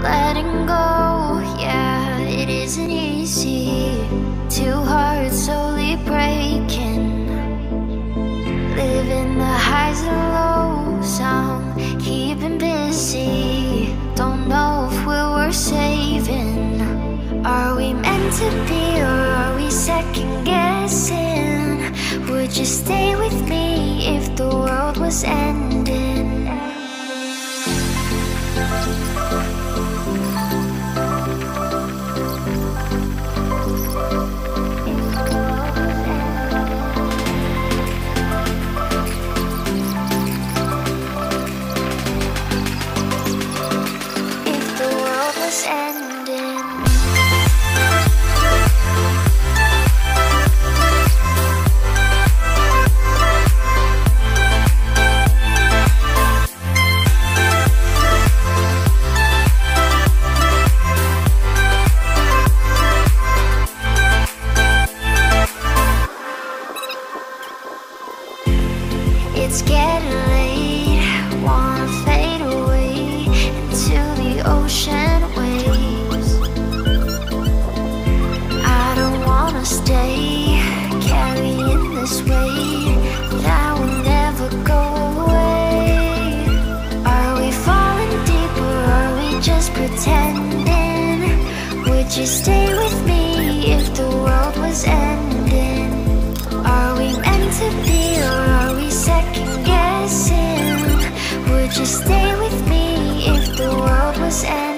letting go, yeah, it isn't easy. Two hearts slowly breaking, living the highs and lows. I'm keeping busy, don't know if we're worth saving. Are we meant to be, or are we second guessing? Would you stay with me if the world was ending? If the world was ending. It's getting late, wanna fade away into the ocean waves. I don't wanna stay carrying this weight that will never go away. Are we falling deep, or are we just pretending? Would you stay with me if the world was ending? Are we meant to be, or are we second guessing? Would you stay with me if the world was ending?